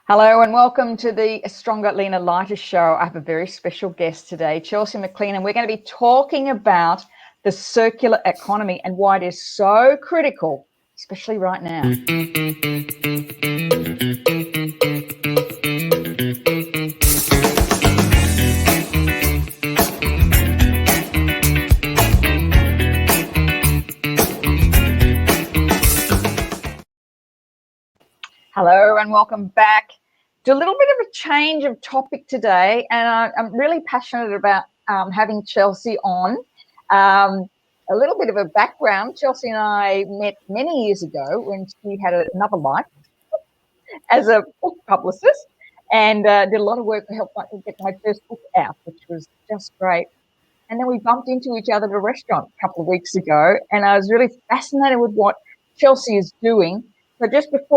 Hello and welcome to the Stronger, Leaner, Lighter show. I have a very special guest today, Chelsea McLean, and we're going to be talking about the circular economy and why it is so critical, especially right now. Hello and welcome back to a little bit of a change of topic today, and I'm really passionate about having Chelsea on. A little bit of a background, Chelsea and I met many years ago when she had another life as a book publicist, and did a lot of work to help get my first book out, which was just great. And then we bumped into each other at a restaurant a couple of weeks ago, and I was really fascinated with what Chelsea is doing. So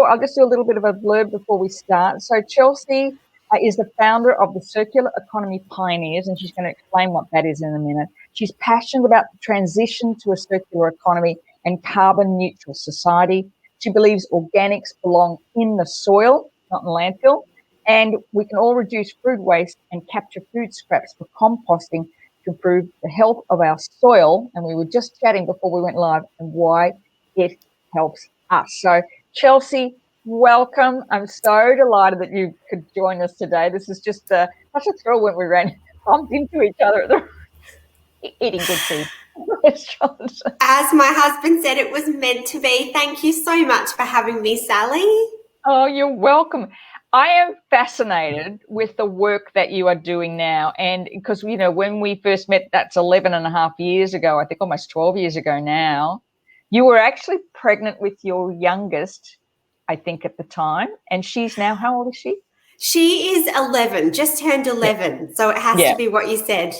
I'll just do a little bit of a blurb before we start. So Chelsea is the founder of the Circular Economy Pioneers, and she's going to explain what that is in a minute. She's passionate about the transition to a circular economy and carbon neutral society. She believes organics belong in the soil, not in landfill, and we can all reduce food waste and capture food scraps for composting to improve the health of our soil. And we were just chatting before we went live and why it helps us. So Chelsea, welcome. I'm so delighted that you could join us today. This is just such a thrill when we bumped into each other at the eating good food restaurant. As my husband said, it was meant to be. Thank you so much for having me, Sally. Oh, you're welcome. I am fascinated with the work that you are doing now. And because, when we first met, that's 11 and a half years ago, I think almost 12 years ago now, you were actually pregnant with your youngest, I think, at the time. And she's now, how old is she? She is 11, just turned 11. Yeah. So it has to be what you said,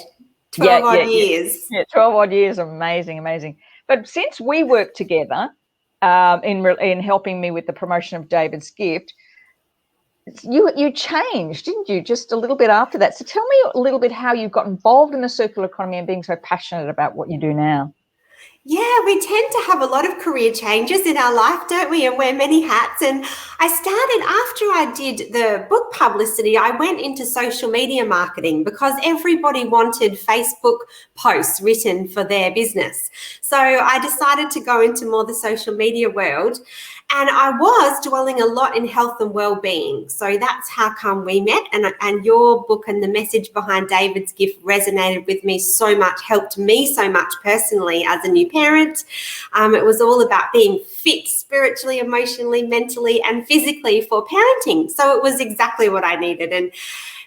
12 odd years. Yeah, 12 odd years. Amazing. But since we worked together in helping me with the promotion of David's gift, you changed, didn't you, just a little bit after that? So tell me a little bit how you got involved in the circular economy and being so passionate about what you do now. Yeah, we tend to have a lot of career changes in our life, don't we? And wear many hats. And I started after I did the book publicity, I went into social media marketing because everybody wanted Facebook posts written for their business. So I decided to go into more the social media world. And I was dwelling a lot in health and well-being. So that's how come we met. And your book and the message behind David's gift resonated with me so much, helped me so much personally as a new parent. It was all about being fit spiritually, emotionally, mentally, and physically for parenting. So it was exactly what I needed. And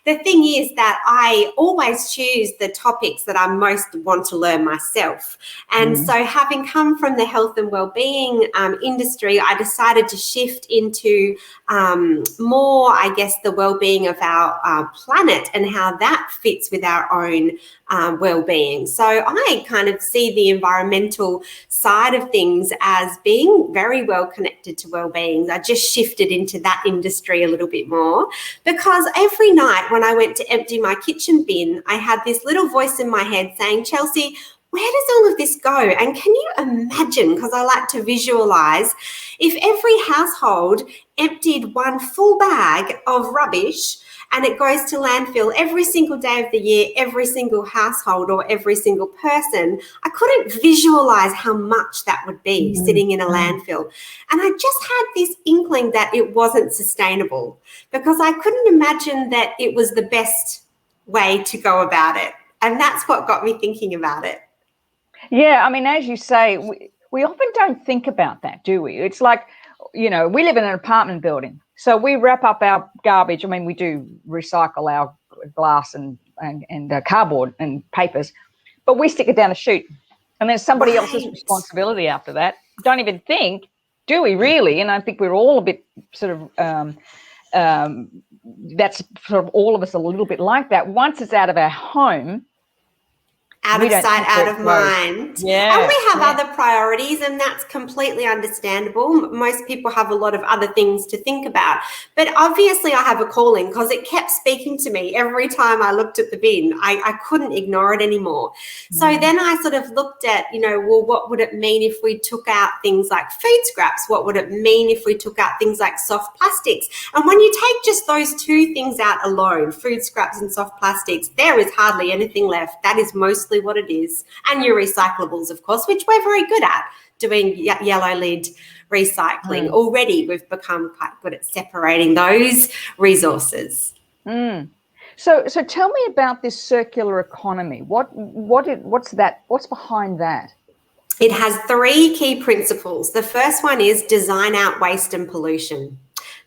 the thing is that I always choose the topics that I most want to learn myself. And so having come from the health and wellbeing industry, I decided to shift into more, I guess, the wellbeing of our planet and how that fits with our own well-being. So I kind of see the environmental side of things as being very well connected to well-being. I just shifted into that industry a little bit more because every night when I went to empty my kitchen bin, I had this little voice in my head saying, Chelsea, where does all of this go? And can you imagine, because I like to visualize, if every household emptied one full bag of rubbish and it goes to landfill every single day of the year, every single household or every single person, I couldn't visualize how much that would be sitting in a landfill. And I just had this inkling that it wasn't sustainable because I couldn't imagine that it was the best way to go about it. And that's what got me thinking about it. Yeah, I mean, as you say, we often don't think about that, do we? It's like, we live in an apartment building. So we wrap up our garbage. I mean, we do recycle our glass and cardboard and papers, but we stick it down a chute. And there's somebody else's responsibility after that. Don't even think, do we really? And I think we're all a bit sort of, that's sort of all of us a little bit like that. Once it's out of our home, out We of don't sight, think out where of it goes. mind. Yeah, And we have yeah. other priorities, and that's completely understandable. Most people have a lot of other things to think about. But obviously I have a calling, because it kept speaking to me every time I looked at the bin. I couldn't ignore it anymore. So then I sort of looked at, well, what would it mean if we took out things like food scraps? What would it mean if we took out things like soft plastics? And when you take just those two things out alone, food scraps and soft plastics, there is hardly anything left. That is mostly what it is. And your recyclables, of course, which we're very good at doing, yellow lid recycling. Already we've become quite good at separating those resources. So tell me about this circular economy. What's that? What's behind that? It has 3 key principles. The first one is design out waste and pollution.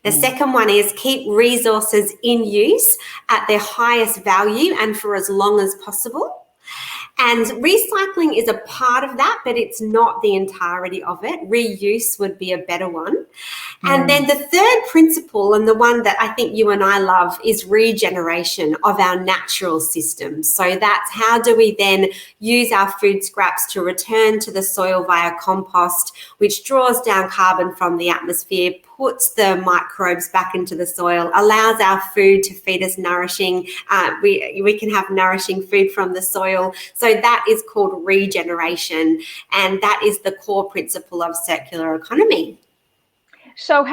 The second one is keep resources in use at their highest value and for as long as possible. And recycling is a part of that, but it's not the entirety of it. Reuse would be a better one. And then the third principle, and the one that I think you and I love, is regeneration of our natural systems. So that's how do we then use our food scraps to return to the soil via compost, which draws down carbon from the atmosphere, puts the microbes back into the soil, allows our food to feed us nourishing. We can have nourishing food from the soil. So that is called regeneration, and that is the core principle of circular economy. So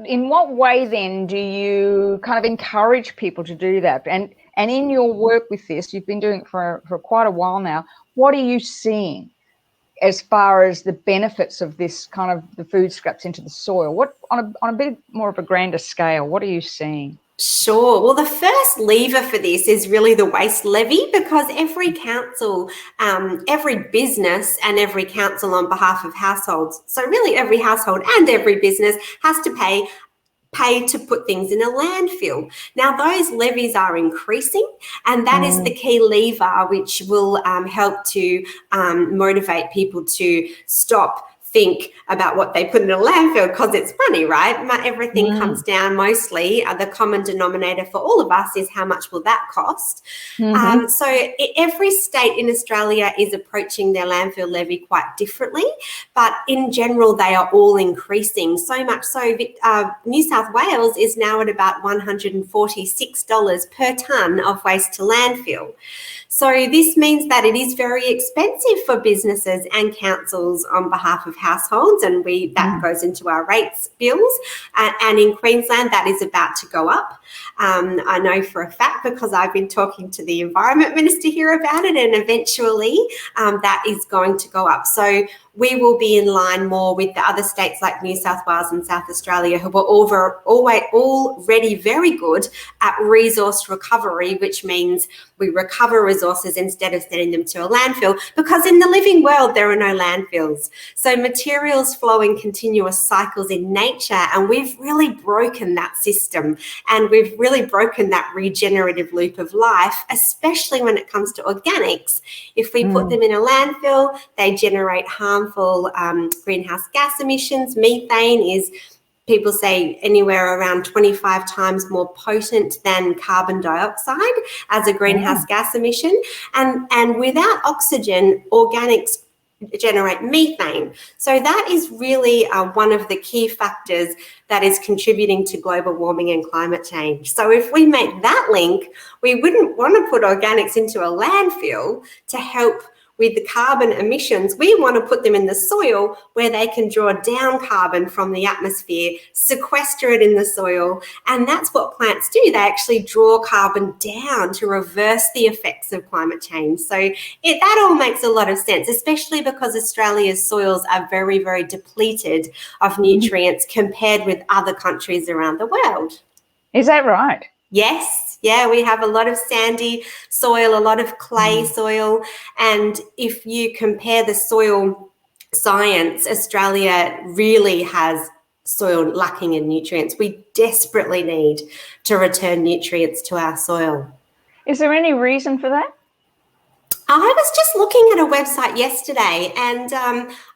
in what way then do you kind of encourage people to do that? And in your work with this, you've been doing it for quite a while now. What are you seeing as far as the benefits of this kind of the food scraps into the soil? What on a bit more of a grander scale, what are you seeing? Sure. Well, the first lever for this is really the waste levy, because every council, every business and every council on behalf of households, so really every household and every business has to pay to put things in a landfill. Now, those levies are increasing, and that is the key lever which will help to motivate people to think about what they put in a landfill, because it's money, right? Everything comes down mostly. The common denominator for all of us is how much will that cost? So every state in Australia is approaching their landfill levy quite differently, but in general, they are all increasing. So much so, New South Wales is now at about $146 per tonne of waste to landfill. So this means that it is very expensive for businesses and councils on behalf of households, and that goes into our rates bills. And in Queensland, that is about to go up. I know for a fact, because I've been talking to the Environment Minister here about it, and eventually that is going to go up. So we will be in line more with the other states like New South Wales and South Australia, who are already very good at resource recovery, which means we recover resources instead of sending them to a landfill, because in the living world, there are no landfills. So materials flow in continuous cycles in nature, and we've really broken that system, and we've really broken that regenerative loop of life, especially when it comes to organics. If we put them in a landfill, they generate harmful greenhouse gas emissions. Methane is, people say, anywhere around 25 times more potent than carbon dioxide as a greenhouse gas emission. And without oxygen, organics generate methane. So that is really one of the key factors that is contributing to global warming and climate change. So if we make that link, we wouldn't want to put organics into a landfill to help with the carbon emissions. We want to put them in the soil where they can draw down carbon from the atmosphere, sequester it in the soil, and that's what plants do. They actually draw carbon down to reverse the effects of climate change. So that all makes a lot of sense, especially because Australia's soils are very, very depleted of nutrients compared with other countries around the world. Is that right? Yes. Yeah, we have a lot of sandy soil, a lot of clay soil. And if you compare the soil science, Australia really has soil lacking in nutrients. We desperately need to return nutrients to our soil. Is there any reason for that? I was just looking at a website yesterday, and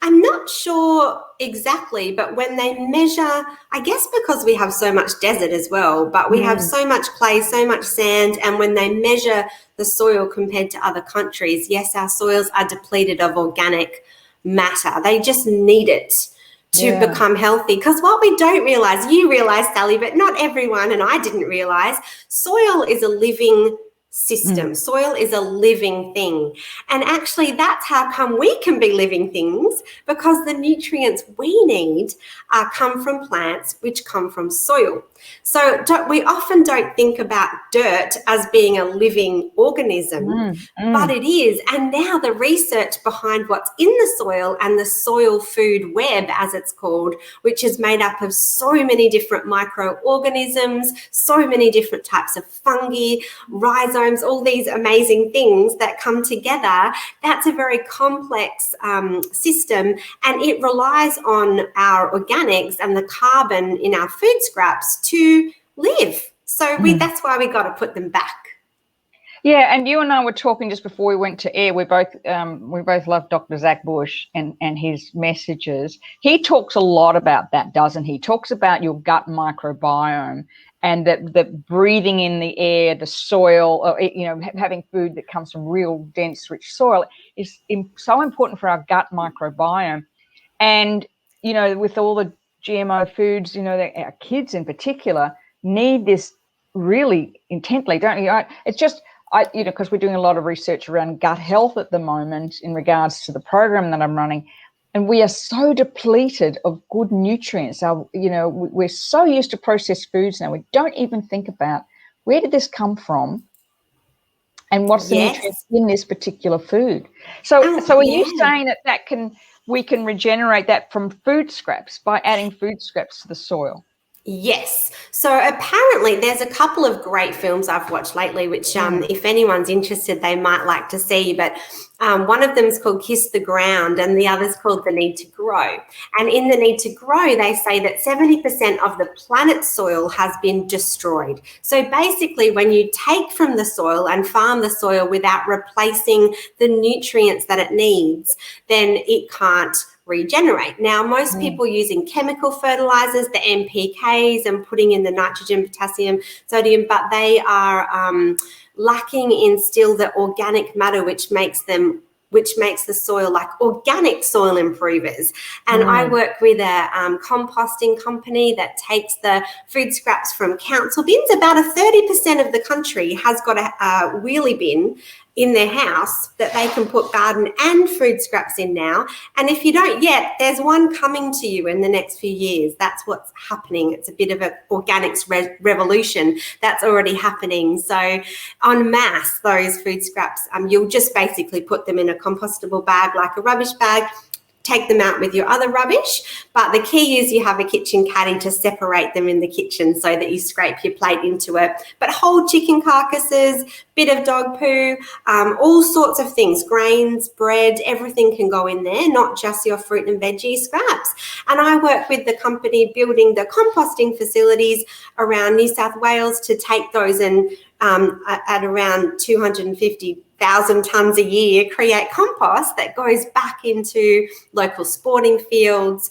I'm not sure exactly, but when they measure, I guess because we have so much desert as well, but we have so much clay, so much sand, and when they measure the soil compared to other countries, yes, our soils are depleted of organic matter. They just need it to become healthy. Because what we don't realize, you realize, Sally, but not everyone, and I didn't realize, soil is a living system. Soil is a living thing. And actually, that's how come we can be living things, because the nutrients we need come from plants, which come from soil. So we often don't think about dirt as being a living organism, but it is. And now the research behind what's in the soil and the soil food web, as it's called, which is made up of so many different microorganisms, so many different types of fungi, rhizomes, all these amazing things that come together. That's a very complex system, and it relies on our organics and the carbon in our food scraps to live. So that's why we got to put them back. Yeah, and you and I were talking just before we went to air. We both love Dr. Zach Bush and his messages. He talks a lot about that, doesn't he? He talks about your gut microbiome, and that breathing in the air, the soil, having food that comes from real dense, rich soil is so important for our gut microbiome. And, with all the GMO foods, our kids in particular need this really intently, don't you? It's just, because we're doing a lot of research around gut health at the moment in regards to the program that I'm running. And we are so depleted of good nutrients. We're so used to processed foods now. We don't even think about where did this come from and what's the nutrients in this particular food. So are you saying that we can regenerate that from food scraps by adding food scraps to the soil? Yes. So apparently there's a couple of great films I've watched lately, which if anyone's interested, they might like to see. But one of them is called Kiss the Ground and the other's called The Need to Grow. And in The Need to Grow, they say that 70% of the planet's soil has been destroyed. So basically, when you take from the soil and farm the soil without replacing the nutrients that it needs, then it can't regenerate. Now, most people using chemical fertilizers, the NPKs, and putting in the nitrogen, potassium, sodium, but they are lacking in still the organic matter, which makes the soil like organic soil improvers. And I work with a composting company that takes the food scraps from council bins. About 30% of the country has got a wheelie bin in their house that they can put garden and food scraps in now. And if you don't yet, there's one coming to you in the next few years. That's what's happening. It's a bit of an organics revolution that's already happening. So en masse, those food scraps, you'll just basically put them in a compostable bag, like a rubbish bag, take them out with your other rubbish. But the key is you have a kitchen caddy to separate them in the kitchen so that you scrape your plate into it. But whole chicken carcasses, bit of dog poo, all sorts of things, grains, bread, everything can go in there, not just your fruit and veggie scraps. And I work with the company building the composting facilities around New South Wales to take those and at around 250,000 tonnes a year, create compost that goes back into local sporting fields,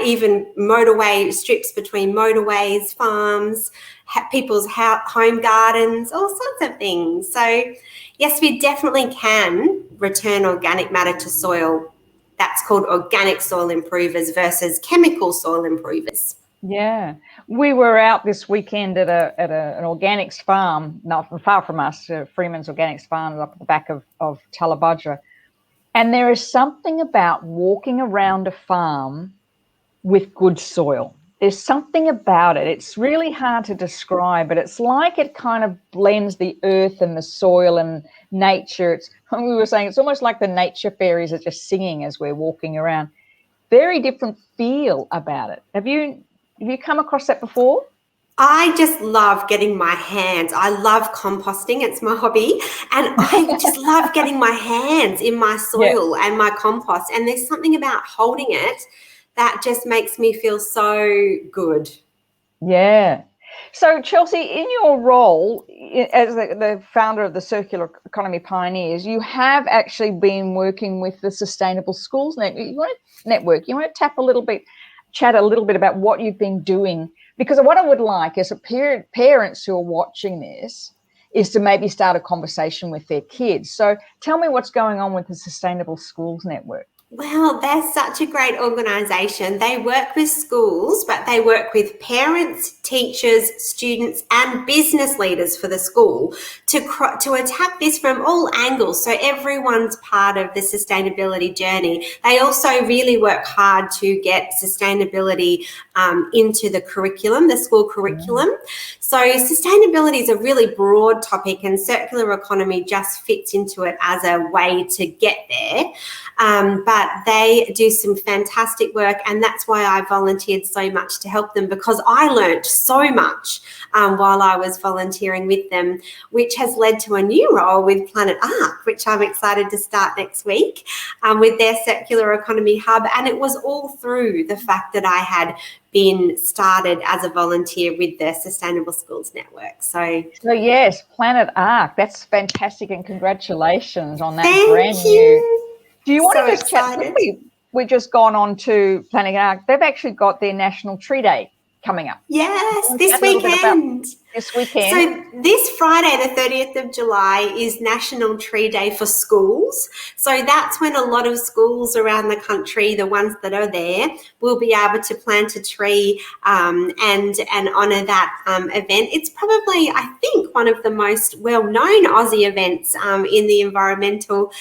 even motorway strips between motorways, farms, people's home gardens, all sorts of things. So yes, we definitely can return organic matter to soil. That's called organic soil improvers versus chemical soil improvers. Yeah, we were out this weekend at an organics farm, not far from us, Freeman's Organics Farm up at the back of Tallabudgera. And there is something about walking around a farm with good soil. There's something about it. It's really hard to describe, but it's like it kind of blends the earth and the soil and nature. We were saying it's almost like the nature fairies are just singing as we're walking around. Very different feel about it. Have you come across that before? I just love getting my hands. I love composting. It's my hobby. And I just love getting my hands in my soil and my compost. And there's something about holding it that just makes me feel so good. Yeah. So, Chelsea, in your role as the founder of the Circular Economy Pioneers, you have actually been working with the Sustainable Schools Network. You want to chat a little bit about what you've been doing, because what I would like is parents who are watching this is to maybe start a conversation with their kids. So tell me what's going on with the Sustainable Schools Network. Well, they're such a great organisation. They work with schools, but they work with parents, teachers, students and business leaders for the school to attack this from all angles, so everyone's part of the sustainability journey. They also really work hard to get sustainability into the curriculum, the school curriculum. So sustainability is a really broad topic, and circular economy just fits into it as a way to get there. But they do some fantastic work, and that's why I volunteered so much to help them, because I learnt so much while I was volunteering with them, which has led to a new role with Planet Ark, which I'm excited to start next week with their Circular Economy Hub. And it was all through the fact that I had been started as a volunteer with the Sustainable Schools Network. So yes, Planet Ark, that's fantastic, and congratulations on that. Thank you. Do you want So to just chat? We've just gone on to Planet Ark. They've actually got their National Tree Day coming up. Yes, this weekend. This weekend. So this Friday, the 30th of July, is National Tree Day for schools. So that's when a lot of schools around the country, the ones that are there, will be able to plant a tree and honour that event. It's probably, I think, one of the most well-known Aussie events in the environmental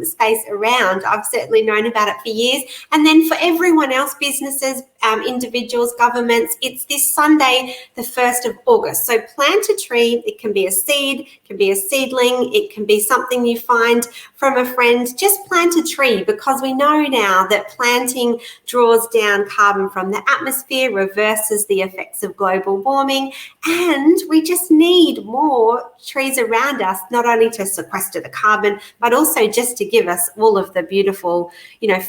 space around. I've certainly known about it for years. And then for everyone else, businesses, individuals, governments, it's this Sunday, the 1st of August. So plant a tree. It can be a seed, it can be a seedling, it can be something you find from a friend. Just plant a tree, because we know now that planting draws down carbon from the atmosphere, reverses the effects of global warming, and we just need more trees around us, not only to sequester the carbon, but also just to give us all of the beautiful,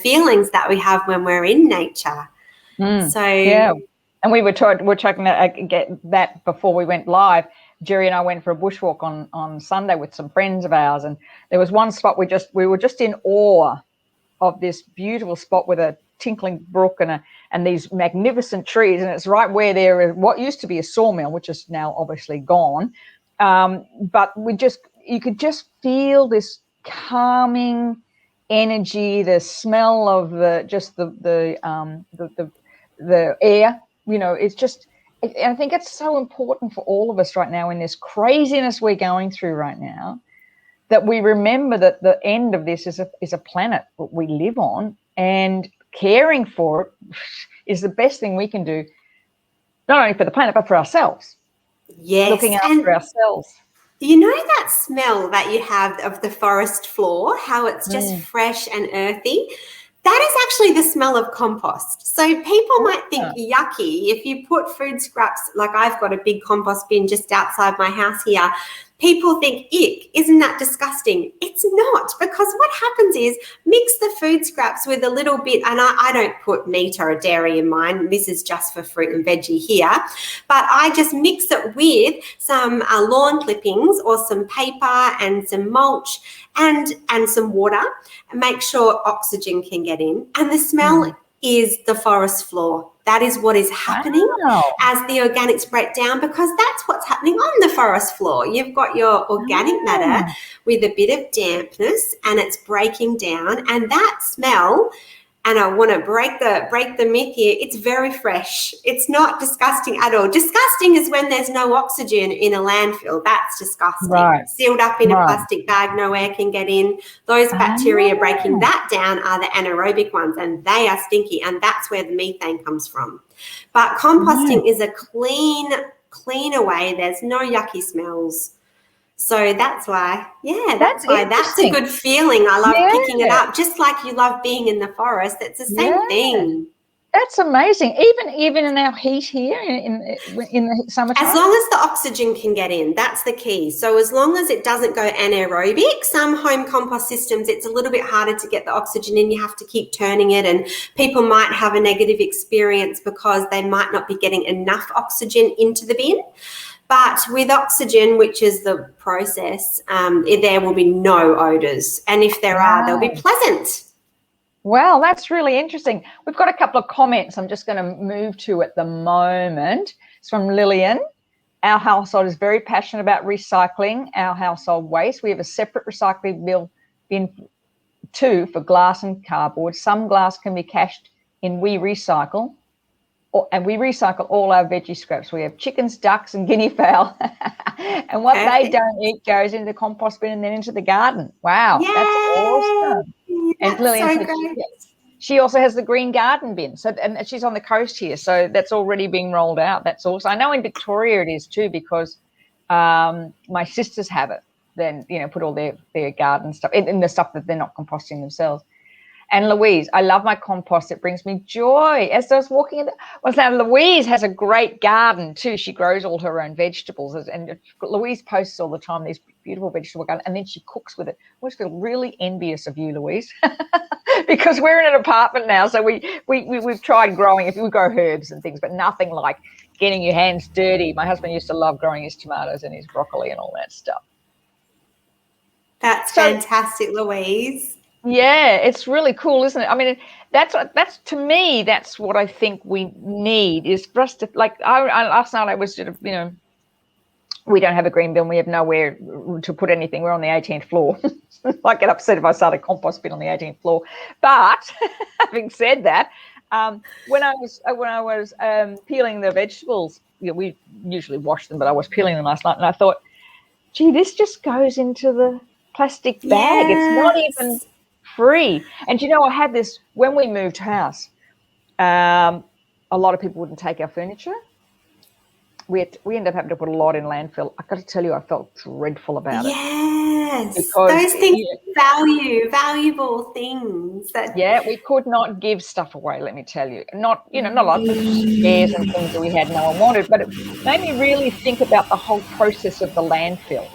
feelings that we have when we're in nature. Yeah. And we're talking to get that before we went live. Jerry and I went for a bushwalk on Sunday with some friends of ours, and there was one spot we were just in awe of this beautiful spot with a tinkling brook and these magnificent trees, and it's right where there is what used to be a sawmill, which is now obviously gone. But you could just feel this calming energy, the smell of the air. It's just, I think it's so important for all of us right now in this craziness we're going through right now, that we remember that the end of this is a planet that we live on, and caring for it is the best thing we can do, not only for the planet, but for ourselves. Yes. Looking after ourselves. You know that smell that you have of the forest floor, how it's just fresh and earthy? That is actually the smell of compost. So people might think yucky if you put food scraps, like I've got a big compost bin just outside my house here. People think, ick, isn't that disgusting? It's not, because what happens is mix the food scraps with a little bit, and I don't put meat or a dairy in mine. This is just for fruit and veggie here. But I just mix it with some lawn clippings or some paper and some mulch and some water, and make sure oxygen can get in. And the smell is the forest floor. That is what is happening as the organics break down, because that's what's happening on the forest floor. You've got your organic matter with a bit of dampness, and it's breaking down, and that smell, and I want to break the myth here, it's very fresh. It's not disgusting at all. Disgusting is when there's no oxygen in a landfill. That's disgusting. Right. Sealed up in a plastic bag, no air can get in. Those bacteria breaking that down are the anaerobic ones, and they are stinky, and that's where the methane comes from. But composting is a cleaner way. There's no yucky smells. So that's why, that's a good feeling. I love picking it up, just like you love being in the forest. It's the same thing. That's amazing. Even in our heat here in the summertime. As long as the oxygen can get in, that's the key. So as long as it doesn't go anaerobic, some home compost systems, it's a little bit harder to get the oxygen in. You have to keep turning it, and people might have a negative experience because they might not be getting enough oxygen into the bin. But with oxygen, which is the process, there will be no odours. And if there are, they'll be pleasant. Wow, that's really interesting. We've got a couple of comments I'm just going to move to at the moment. It's from Lillian. Our household is very passionate about recycling our household waste. We have a separate recycling bin too for glass and cardboard. Some glass can be cashed in We Recycle, and we recycle all our veggie scraps. We have chickens, ducks, and guinea fowl. And what they don't eat goes into the compost bin and then into the garden. Wow, Yay! That's awesome. And That's Lillian so said great. she also has the green garden bin. So, and she's on the coast here, so that's already being rolled out. That's awesome. I know in Victoria it is too, because my sisters have it. Then, put all their garden stuff in the stuff that they're not composting themselves. And Louise, I love my compost. It brings me joy. As I was walking in, now Louise has a great garden too. She grows all her own vegetables, and Louise posts all the time these beautiful vegetable gardens, and then she cooks with it. I always feel really envious of you, Louise, because we're in an apartment now, so we've tried growing. If we grow herbs and things, but nothing like getting your hands dirty. My husband used to love growing his tomatoes and his broccoli and all that stuff. That's fantastic, Louise. Yeah, it's really cool, isn't it? I mean, that's to me, that's what I think we need, is for us to, like, last night I was sort of, we don't have a green bin. We have nowhere to put anything. We're on the 18th floor. I get upset if I start a compost bin on the 18th floor. But having said that, when I was peeling the vegetables, we usually wash them, but I was peeling them last night, and I thought, gee, this just goes into the plastic bag. Yes. It's not even free. And I had this when we moved house. A lot of people wouldn't take our furniture. We ended up having to put a lot in landfill. I got to tell you, I felt dreadful about it. Yes, because those things valuable things. We could not give stuff away. Let me tell you, not a lot of spares and things that we had no one wanted, but it made me really think about the whole process of the landfill.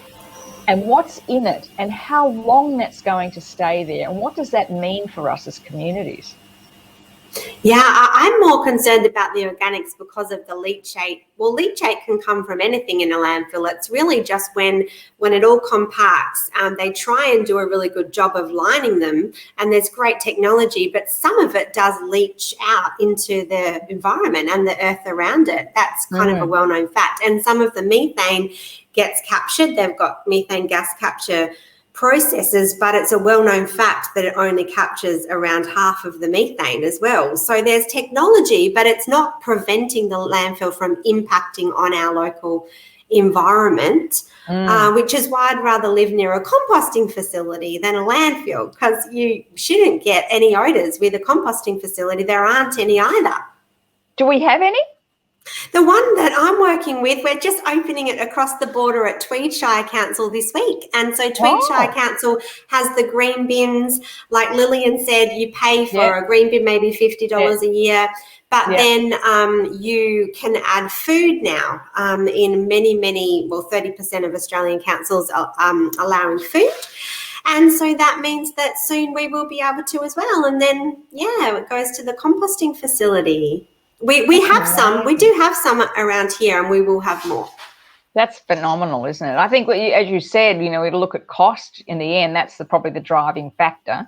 And what's in it, and how long that's going to stay there, and what does that mean for us as communities? Yeah, I'm more concerned about the organics because of the leachate. Well, leachate can come from anything in a landfill. It's really just when it all compacts, they try and do a really good job of lining them, and there's great technology, but some of it does leach out into the environment and the earth around it. That's kind of a well-known fact. And some of the methane gets captured. They've got methane gas capture processes, but it's a well-known fact that it only captures around half of the methane as well. So there's technology, but it's not preventing the landfill from impacting on our local environment, which is why I'd rather live near a composting facility than a landfill, because you shouldn't get any odours with a composting facility. There aren't any either. Do we have any? The one that I'm working with, we're just opening it across the border at Tweed Shire Council this week. And so Tweed Shire Council has the green bins. Like Lillian said, you pay for a green bin maybe $50 a year. But then you can add food now in many, 30% of Australian councils are allowing food. And so that means that soon we will be able to as well. And then, it goes to the composting facility. We have some. We do have some around here, and we will have more. That's phenomenal, isn't it? I think, as you said, we look at cost in the end. That's probably the driving factor,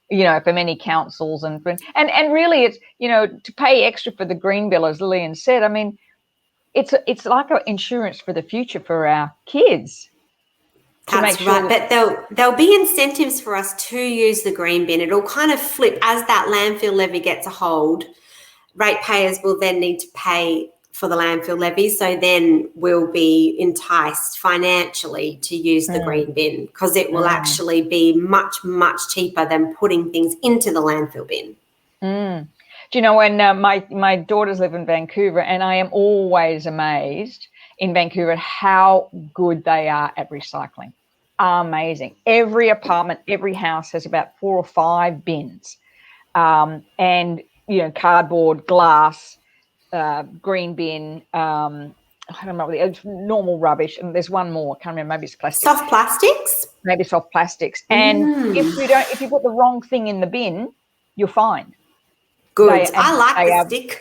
for many councils. And really it's, to pay extra for the green bill, as Lillian said, I mean, it's like an insurance for the future for our kids. That's right, but there'll be incentives for us to use the green bin. It'll kind of flip as that landfill levy gets a hold. Ratepayers will then need to pay for the landfill levy, so then we'll be enticed financially to use the green bin, because it will actually be much, much cheaper than putting things into the landfill bin. Do you know, when my daughters live in Vancouver, and I am always amazed in Vancouver at how good they are at recycling. Amazing. Every apartment, every house has about 4 or 5 bins. And cardboard, glass, green bin, I don't know, it's normal rubbish, and there's one more, I can't remember, maybe it's plastic. Soft plastics? Maybe soft plastics. And if you put the wrong thing in the bin, you're fined. Good. I like the stick.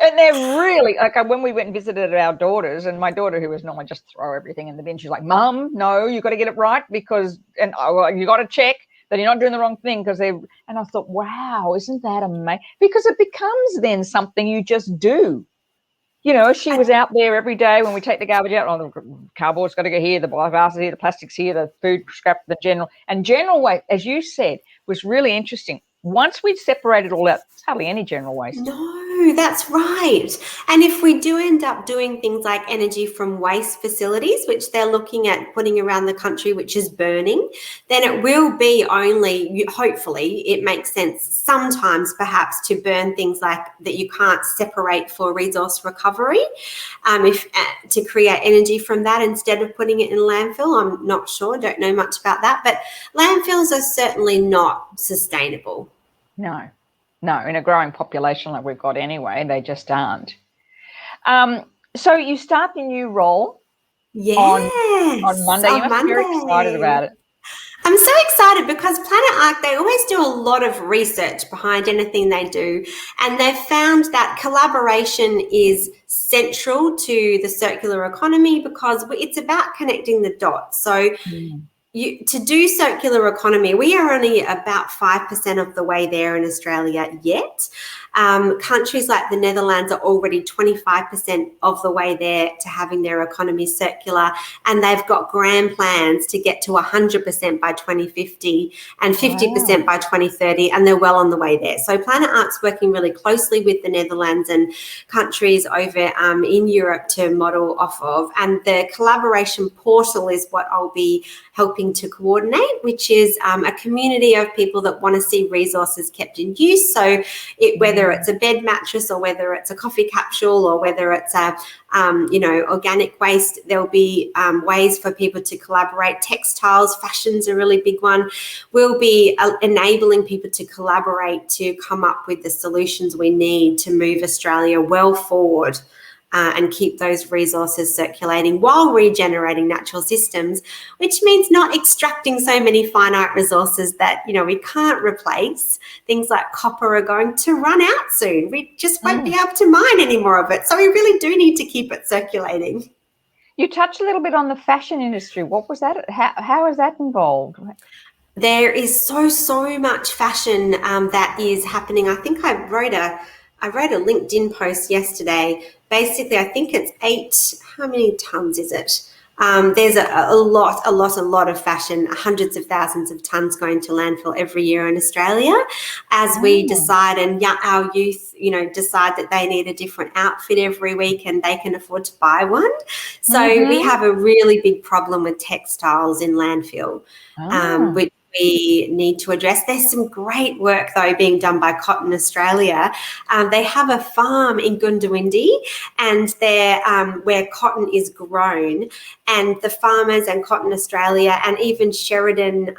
And they're really, like, when we went and visited our daughters, and my daughter, who was normally just throw everything in the bin, she's like, Mum, no, you got to get it right, because, and you got to check that you're not doing the wrong thing, because and I thought, wow, isn't that amazing? Because it becomes then something you just do. She was out there every day when we take the garbage out. Oh, the cardboard's got to go here, the glass is here, the plastic's here, the food scrap, the general waste, as you said, was really interesting. Once we'd separated all out, there's hardly any general waste. No, that's right. And if we do end up doing things like energy from waste facilities, which they're looking at putting around the country, which is burning, then it will be only, hopefully, it makes sense sometimes perhaps to burn things like that you can't separate for resource recovery, to create energy from that instead of putting it in landfill. I'm not sure, don't know much about that, but landfills are certainly not sustainable. No, in a growing population like we've got anyway, they just aren't. So you start the new role on Monday. You must be very excited about it. I'm so excited because Planet Ark, they always do a lot of research behind anything they do, and they've found that collaboration is central to the circular economy because it's about connecting the dots. So to do circular economy, we are only about 5% of the way there in Australia yet. Countries like the Netherlands are already 25% of the way there to having their economy circular, and they've got grand plans to get to 100% by 2050 and 50% by 2030, and they're well on the way there. So Planet Ark's working really closely with the Netherlands and countries over in Europe to model off of, and the collaboration portal is what I'll be helping to coordinate, which is a community of people that want to see resources kept in use. So whether it's a bed mattress or whether it's a coffee capsule or whether it's a organic waste, there'll be ways for people to collaborate. Textiles, fashion's a really big one. We'll be enabling people to collaborate to come up with the solutions we need to move Australia well forward and keep those resources circulating while regenerating natural systems, which means not extracting so many finite resources that, we can't replace. Things like copper are going to run out soon. We just won't be able to mine any more of it. So we really do need to keep it circulating. You touched a little bit on the fashion industry. What was that? How is that involved? There is so much fashion that is happening. I think I wrote a LinkedIn post yesterday. Basically, I think it's how many tons is it? There's a lot of fashion, hundreds of thousands of tons going to landfill every year in Australia as we decide, and our youth, decide that they need a different outfit every week and they can afford to buy one. So we have a really big problem with textiles in landfill, which we need to address. There's some great work, though, being done by Cotton Australia. They have a farm in Goondiwindi, and they're where cotton is grown, and the farmers and Cotton Australia and even Sheridan,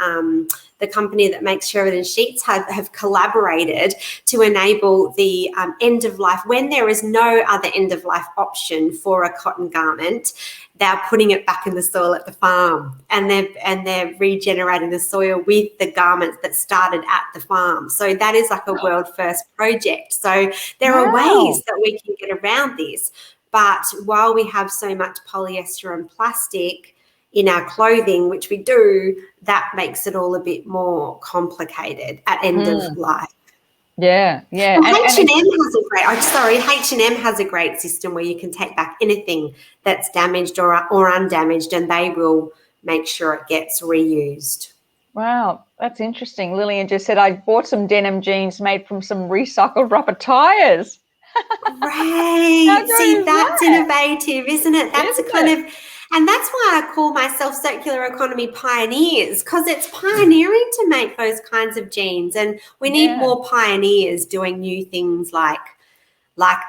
the company that makes Sheridan sheets, have collaborated to enable the end of life. When there is no other end of life option for a cotton garment, they're putting it back in the soil at the farm, and they're regenerating the soil with the garments that started at the farm. So that is like a world first project. So there are ways that we can get around this. But while we have so much polyester and plastic in our clothing, which we do, that makes it all a bit more complicated at end of life. Yeah. Well, H&M has a great system where you can take back anything that's damaged or undamaged, and they will make sure it gets reused. Wow, that's interesting. Lillian just said, I bought some denim jeans made from some recycled rubber tires. Great. See, that's innovative, isn't it? That's and that's why I call myself circular economy pioneers, because it's pioneering to make those kinds of jeans, and we need more pioneers doing new things like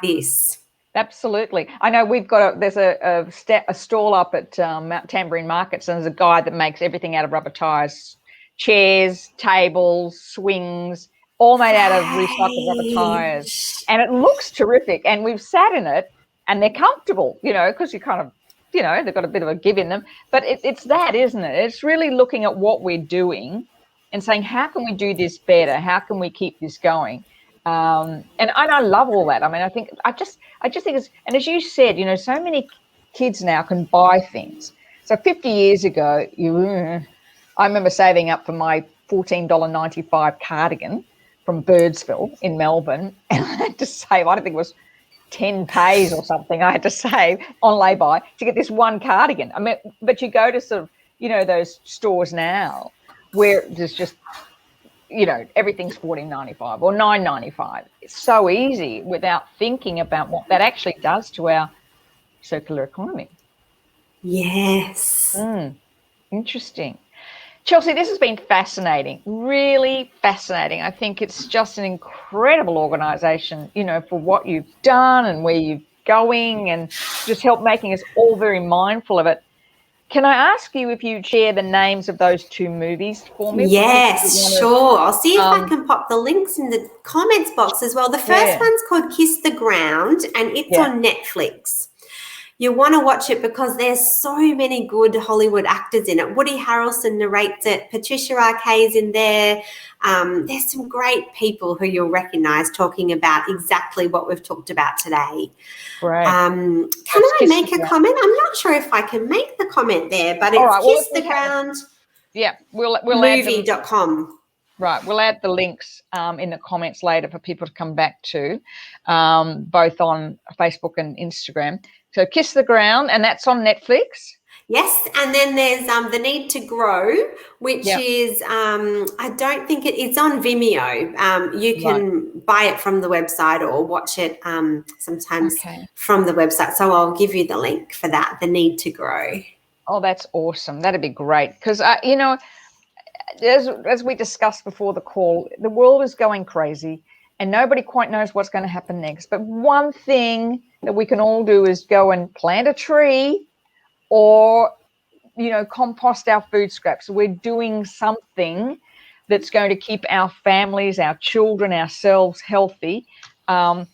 this. Absolutely. I know we've got there's a stall up at Mount Tamborine Markets, and there's a guy that makes everything out of rubber tires, chairs, tables, swings, all made out of recycled rubber tires, and it looks terrific. And we've sat in it, and they're comfortable, because you kind of, they've got a bit of a give in them. But it's that, isn't it? It's really looking at what we're doing and saying, how can we do this better? How can we keep this going? And I love all that. I mean, I just think it's, and as you said, so many kids now can buy things. So 50 years ago, I remember saving up for my $14.95 cardigan from Birdsville in Melbourne, and I had to save, I don't think it was 10 pays or something I had to save on lay-by to get this one cardigan. I mean, but you go to sort of, those stores now where there's just, everything's $14.95 or $9.95. It's so easy without thinking about what that actually does to our circular economy. Yes. Interesting. Chelsea, this has been fascinating, really fascinating. I think it's just an incredible organisation, for what you've done and where you're going, and just help making us all very mindful of it. Can I ask you if you share the names of those two movies for me? Yes, sure. I'll see if I can pop the links in the comments box as well. The first one's called Kiss the Ground, and it's on Netflix. You want to watch it because there's so many good Hollywood actors in it. Woody Harrelson narrates it. Patricia Arquette's in there. There's some great people who you'll recognise talking about exactly what we've talked about today. Right. Can I make a comment? I'm not sure if I can make the comment there, but it's Kiss the Ground. We'll movie.com. Right, we'll add the links in the comments later for people to come back to, both on Facebook and Instagram. So Kiss the Ground, and that's on Netflix. Yes, and then there's The Need to Grow, which is, I don't think it's on Vimeo. You can buy it from the website or watch it sometimes from the website. So I'll give you the link for that, The Need to Grow. Oh, that's awesome. That'd be great because, as we discussed before the call, the world is going crazy and nobody quite knows what's going to happen next. But one thing that we can all do is go and plant a tree or, compost our food scraps. So we're doing something that's going to keep our families, our children, ourselves healthy. And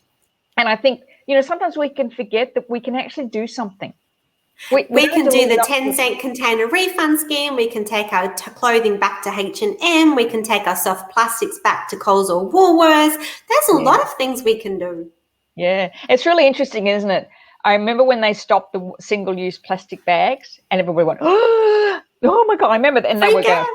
I think, sometimes we can forget that we can actually do something. We can do the 10-cent container refund scheme. We can take our clothing back to H&M. We can take our soft plastics back to Coles or Woolworths. There's a lot of things we can do. Yeah, it's really interesting, isn't it? I remember when they stopped the single-use plastic bags and everybody went, oh my God, I remember that. And they were going,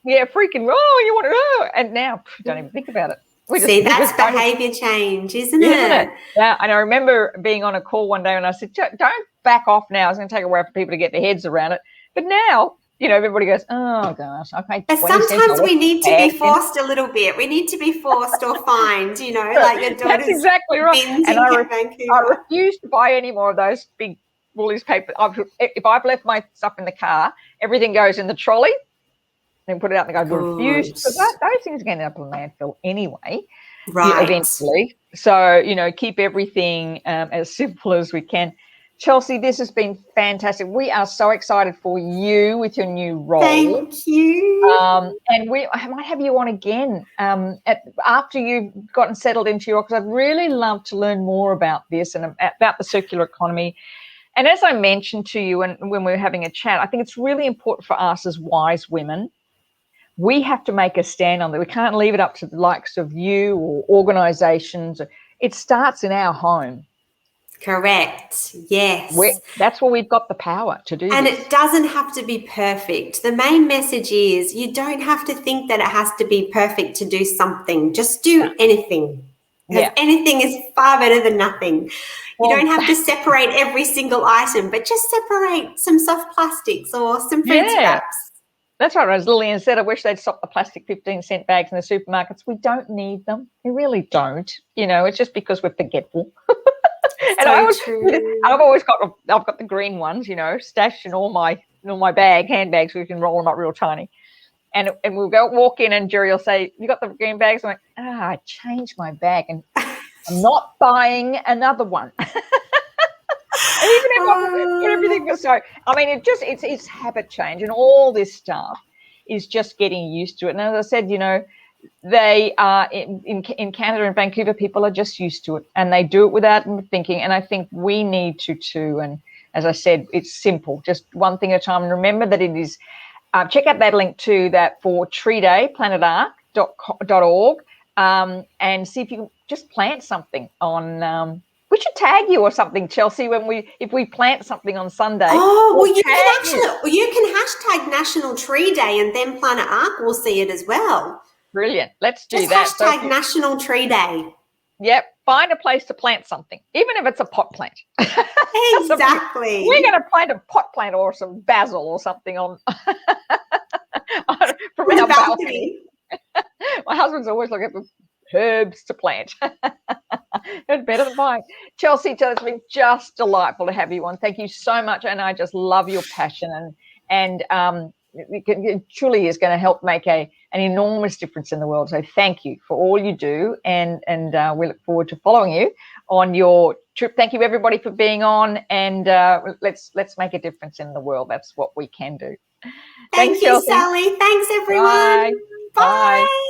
freaking, you want it, and now don't even think about it. That's behaviour change, isn't it? Yeah, and I remember being on a call one day and I said, don't back off now. It's going to take a while for people to get their heads around it. But now, everybody goes, oh, gosh, okay. But sometimes we need to be forced a little bit. We need to be forced or fined, like your daughter's. That's exactly right. And I refuse to buy any more of those big Woolies paper. If I've left my stuff in the car, everything goes in the trolley. And put it out and go, refuse, because those things are going to end up in landfill anyway, eventually. So, keep everything as simple as we can. Chelsea, this has been fantastic. We are so excited for you with your new role. Thank you. And I might have you on again after you've gotten settled into your, because I'd really love to learn more about this and about the circular economy. And as I mentioned to you when we were having a chat, I think it's really important for us as wise women. We have to make a stand on that. We can't leave it up to the likes of you or organisations. It starts in our home. Correct. Yes. That's where we've got the power to do and this. It doesn't have to be perfect. The main message is you don't have to think that it has to be perfect to do something. Just do anything. Because anything is far better than nothing. You don't have to separate every single item, but just separate some soft plastics or some food scraps. That's right, as Lillian said, I wish they'd stop the plastic 15-cent bags in the supermarkets. We don't need them. We really don't. It's just because we're forgetful. And I've got the green ones, stashed in all my handbags. We can roll them up real tiny. And we'll walk in and Jerry will say, you got the green bags? I'm like, I changed my bag and I'm not buying another one. And even if I put everything, so I mean, it's habit change, and all this stuff is just getting used to it. And as I said, they are in Canada and Vancouver, people are just used to it and they do it without thinking. And I think we need to too. And as I said, it's simple, just one thing at a time. And remember that it is, check out that link too, that for Tree Day, planetark.org, and see if you can just plant something on, we should tag you or something, Chelsea, if we plant something on Sunday. Oh, well, you can hashtag National Tree Day and then Planet Ark will see it as well. Brilliant. Let's do just that. Hashtag National Tree Day. Yep. Find a place to plant something, even if it's a pot plant. Exactly. We're going to plant a pot plant or some basil or something on from our balcony. My husband's always looking for herbs to plant. It's better than buying. Chelsea, it's been just delightful to have you on. Thank you so much, and I just love your passion, and it truly is going to help make an enormous difference in the world. So thank you for all you do, and we look forward to following you on your trip. Thank you everybody for being on, and let's make a difference in the world. That's what we can do. Thank you, Chelsea. Sally. Thanks everyone. Bye. Bye. Bye.